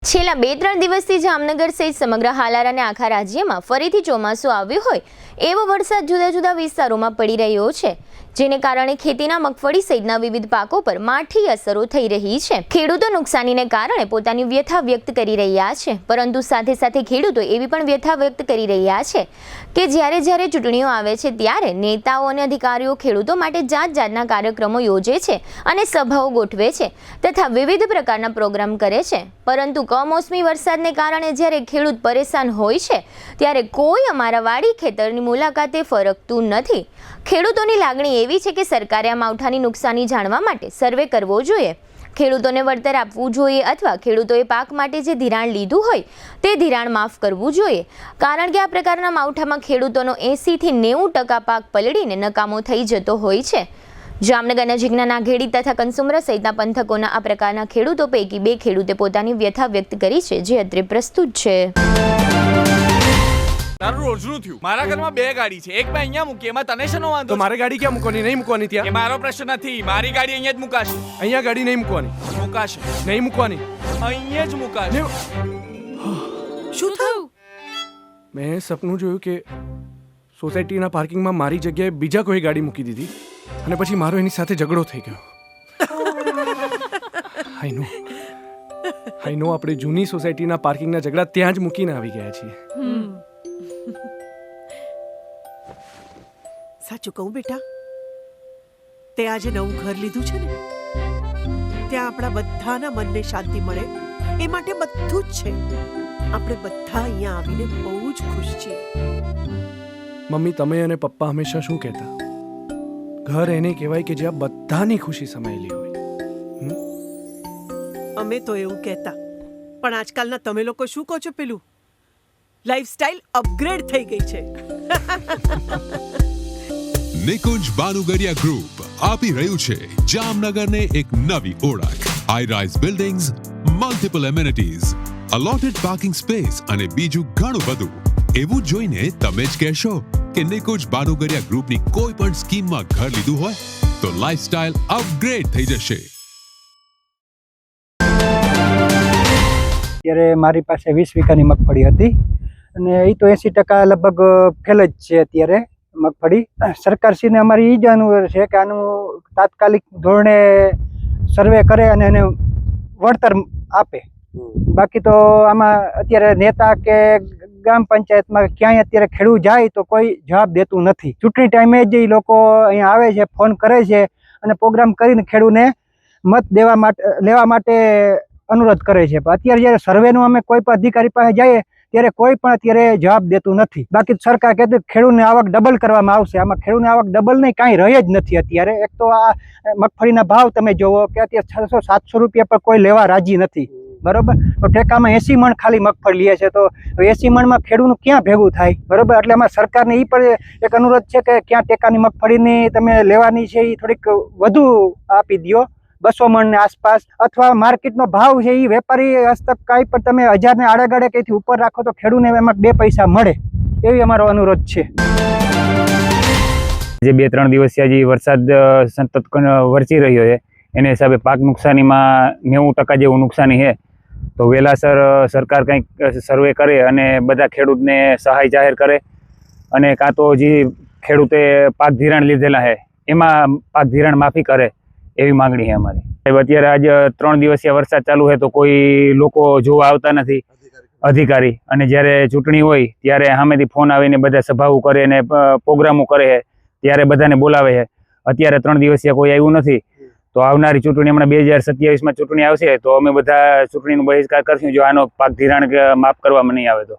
છેલ્લા 2-3 દિવસથી જામનગર સહિત સમગ્ર હાલાર અને આખા રાજ્યમાં ફરીથી ચોમાસું આવ્યું હોય એવો વરસાદ જુદા જુદા વિસ્તારોમાં પડી રહ્યો છે, જેને કારણે ખેતીના મગફળી સહિતના વિવિધ પાકો પર માઠી અસરો થઈ રહી છે। ખેડૂતો નુકસાનીને કારણે પોતાની વ્યથા વ્યક્ત કરી રહ્યા છે, પરંતુ સાથે સાથે ખેડૂતો એવી પણ વ્યથા વ્યક્ત કરી રહ્યા છે કે જ્યારે ચૂંટણીઓ આવે છે ત્યારે નેતાઓ અને અધિકારીઓ ખેડૂતો માટે જાતના કાર્યક્રમો યોજે છે અને સભાઓ ગોઠવે છે તથા વિવિધ પ્રકારના પ્રોગ્રામ કરે છે, પરંતુ કમોસમી વરસાદને કારણે જ્યારે ખેડૂત પરેશાન હોય છે ત્યારે કોઈ અમારા વાડી ખેતરની મુલાકાતે ફરકતું નથી। ખેડૂતોની લાગણી એવી છે કે સરકારે આ માવઠાની નુકસાની જાણવા માટે સર્વે કરવો જોઈએ, ખેડૂતોને વળતર આપવું જોઈએ અથવા ખેડૂતોએ પાક માટે જે ધિરાણ લીધું હોય તે ધિરાણ માફ કરવું જોઈએ, કારણ કે આ પ્રકારના માવઠામાં ખેડૂતોનો 80 થી 90% પાક પલળીને નકામો થઈ જતો હોય છે। જામનગર નજીકના નાઘેડી તથા કનસુમરા સહિતના પંથકોના આ પ્રકારના ખેડૂતો પૈકી 2 ખેડૂતે પોતાની વ્યથા વ્યક્ત કરી છે, જે અત્રે પ્રસ્તુત છે। તારું રોજનું થયું। મારા ઘરમાં 2 ગાડી છે, એક મેં અહીંયા મૂકી, એમાં તને શેનો વાંધો? તો મારે ગાડી ક્યાં મૂકવાની? નહીં મૂકવાની ત્યાં? એ મારો પ્રશ્ન નથી, મારી ગાડી અહીંયા જ મુકાશે। અહીંયા ગાડી નહીં મૂકવાની? મુકાશે। નહીં મૂકવાની? અહીંયા જ મુકાશે। શું થયું? મેં સપનું જોયું કે સોસાયટીના પાર્કિંગમાં મારી જગ્યાએ બીજા કોઈ ગાડી મૂકી દીધી અને પછી મારો એની સાથે ઝઘડો થઈ ગયો। આઈ નો આપણે જૂની સોસાયટીના પાર્કિંગના ઝઘડા ત્યાં જ મૂકીને આવી ગયા છીએ। સાચું કહું બેટા, તે આજે નવું ઘર લીધું છે ને, ત્યાં આપણા બધાના મનને શાંતિ મળે એ માટે બધું જ છે। આપણે બધા અહીંયા આવીને બહુ જ ખુશ છીએ। મમ્મી, તમે અને પપ્પા હંમેશા શું કહેતા? ઘર એને કહેવાય કે જ્યાં બધાની ખુશી સમાયેલી હોય। અમે તો એવું કહેતા, પણ આજકાલના તમે લોકો શું કહો છો? પેલું લાઈફસ્ટાઈલ અપગ્રેડ થઈ ગઈ છે। નિકુંજ બાનુગડિયા ગ્રુપ આપી રહ્યું છે જામનગરને એક નવી ઓળખ। High rise buildings, multiple amenities, allotted parking space અને બીજું ઘણું બધું। એવું જોઈને તમે જ કહેશો કે નિકુંજ બાનુગડિયા ગ્રુપની કોઈ પણ સ્કીમમાં ઘર લીધું હોય તો લાઈફસ્ટાઈલ અપગ્રેડ થઈ જશે। ત્યારે મારી પાસે 20 વીઘાની મગફળી હતી અને એ તો 80% લગભગ ફેલ જ છે અત્યારે મગફળી। સરકારશ્રીને અમારી એ જ અનુરોધ છે કે આનું તાત્કાલિક ધોરણે સર્વે કરે અને એને વળતર આપે। બાકી તો આમાં અત્યારે નેતા કે ગ્રામ પંચાયતમાં ક્યાંય અત્યારે ખેડૂત જાય તો કોઈ જવાબ દેતું નથી। ચૂંટણી ટાઈમે જ એ લોકો અહીંયા આવે છે, ફોન કરે છે અને પ્રોગ્રામ કરીને ખેડૂતને મત લેવા માટે અનુરોધ કરે છે। અત્યારે જ્યારે સર્વેનું અમે કોઈ પણ અધિકારી પાસે જઈએ ત્યારે કોઈ પણ અત્યારે જવાબ દેતું નથી। બાકી સરકાર કહેતી ખેડૂતની આવક ડબલ કરવામાં આવશે, આમાં ખેડૂતની આવક ડબલ નહીં, કાંઈ રહે જ નથી અત્યારે। એક તો આ મગફળીના ભાવ તમે જોવો કે અત્યારે 600-700 રૂપિયા પર કોઈ લેવા રાજી નથી, બરોબર? તો ટેકામાં 80 મણ ખાલી મગફળી લે છે, તો 80 મણમાં ખેડૂતનું ક્યાં ભેગું થાય, બરોબર? એટલે અમારે સરકારને એ પણ એક અનુરોધ છે કે ક્યાં ટેકાની મગફળીની તમે લેવાની છે એ થોડીક વધુ આપી દો, 200 મણની આસપાસ, અથવા માર્કેટનો ભાવ છે એ વેપારી હસ્તક કાંઈ પણ તમે 1000 ને આડેગાડે કંઈથી ઉપર રાખો તો ખેડૂતને એમાં 2 પૈસા મળે, એવી અમારો અનુરોધ છે। જે 2-3 દિવસથી હજી વરસાદ સતત વરસી રહ્યો છે એને હિસાબે પાક નુકસાનીમાં 90% જેવું નુકસાની છે, તો વહેલાસર સરકાર કંઈક સર્વે કરે અને બધા ખેડૂતને સહાય જાહેર કરે અને કાં તો જે ખેડૂતે પાક ધિરાણ લીધેલા છે એમાં પાક ધિરાણ માફી કરે, એવી માંગણી છે અમારી। અત્યારે આજે 3 દિવસીય વરસાદ ચાલુ છે તો કોઈ લોકો જોવા આવતા નથી અધિકારી, અને જ્યારે ચૂંટણી હોય ત્યારે સામેથી ફોન આવીને બધા સભાઓ કરે અને પ્રોગ્રામો કરે છે, ત્યારે બધાને બોલાવે છે। અત્યારે 3 દિવસીય કોઈ આવ્યું નથી, તો આવનારી ચૂંટણી હમણાં 2027માં ચૂંટણી આવશે તો અમે બધા ચૂંટણીનો બહિષ્કાર કરશું જો આનો પાક ધિરાણ માફ કરવામાં નહીં આવે તો।